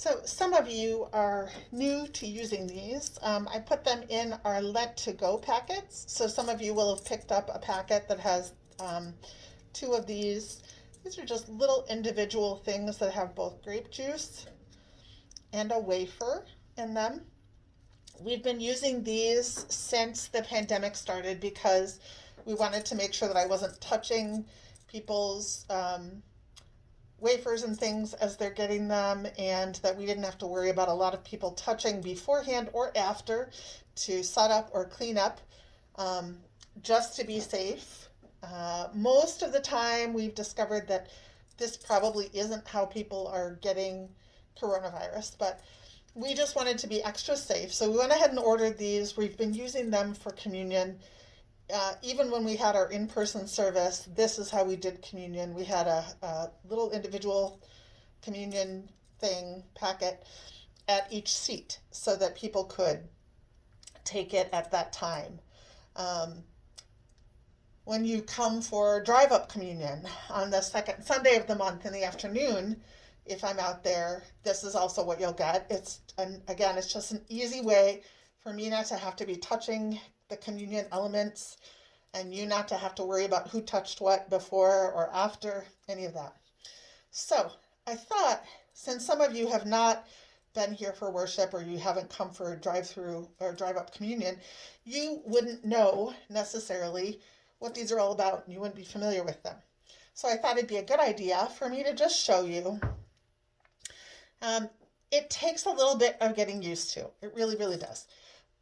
So some of you are new to using these. I put them in our Let to Go packets. So some of you will have picked up a packet that has two of these. These are just little individual things that have both grape juice and a wafer in them. We've been using these since the pandemic started because we wanted to make sure that I wasn't touching people's wafers and things as they're getting them, and that we didn't have to worry about a lot of people touching beforehand or after to set up or clean up, um, just to be safe. Most of the time, we've discovered that this probably isn't how people are getting coronavirus, but we just wanted to be extra safe. So we went ahead and ordered these. We've been using them for communion. Even when we had our in-person service, this is how we did communion. We had a little individual communion thing packet at each seat so that people could take it at that time. Um, when you come for drive-up communion on the second Sunday of the month in the afternoon, if I'm out there, this is also what you'll get. Again, it's just an easy way for me not to have to be touching the communion elements and you not to have to worry about who touched what before or after, any of that. So I thought, since some of you have not been here for worship or you haven't come for a drive-through or drive-up communion, you wouldn't know necessarily what these are all about and you wouldn't be familiar with them. So I thought it'd be a good idea for me to just show you. Um, it takes a little bit of getting used to. It really, really does.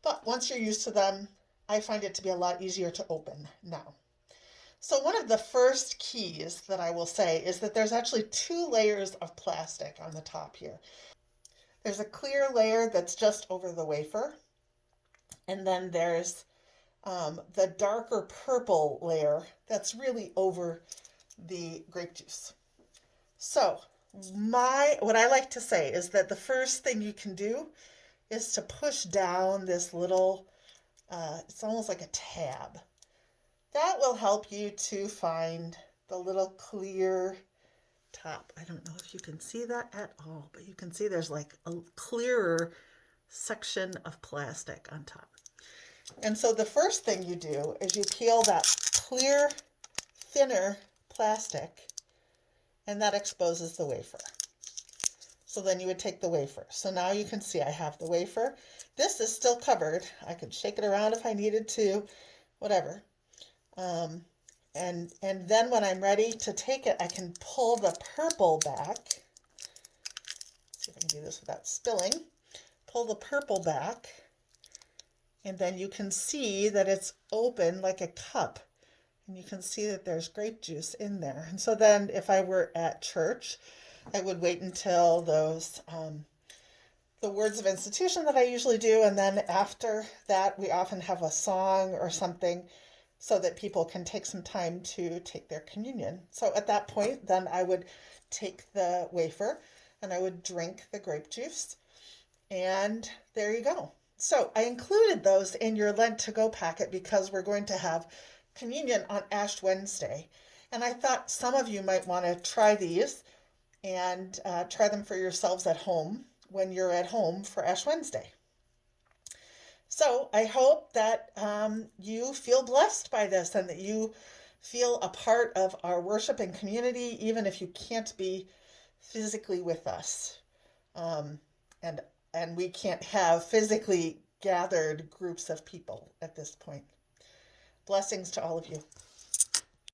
But once you're used to them, I find it to be a lot easier to open now. So one of the first keys that I will say is that there's actually two layers of plastic on the top here. There's a clear layer that's just over the wafer, and then there's the darker purple layer that's really over the grape juice. So what I like to say is that the first thing you can do is to push down this little, it's almost like a tab. That will help you to find the little clear top. I don't know if you can see that at all, but you can see there's like a clearer section of plastic on top. And so the first thing you do is you peel that clear, thinner plastic, and that exposes the wafer. So then you would take the wafer. So now you can see I have the wafer. This is still covered. I could shake it around if I needed to, whatever. And then when I'm ready to take it, I can pull the purple back. Let's see if I can do this without spilling. Pull the purple back, and then you can see that it's open like a cup. And you can see that there's grape juice in there. And so then if I were at church, I would wait until those, the words of institution that I usually do. And then after that, we often have a song or something so that people can take some time to take their communion. So at that point, then I would take the wafer and I would drink the grape juice. And there you go. So I included those in your Lent to Go packet because we're going to have communion on Ash Wednesday. And I thought some of you might want to try these and try them for yourselves at home when you're at home for Ash Wednesday. So I hope that you feel blessed by this and that you feel a part of our worship and community, even if you can't be physically with us. And we can't have physically gathered groups of people at this point. Blessings to all of you.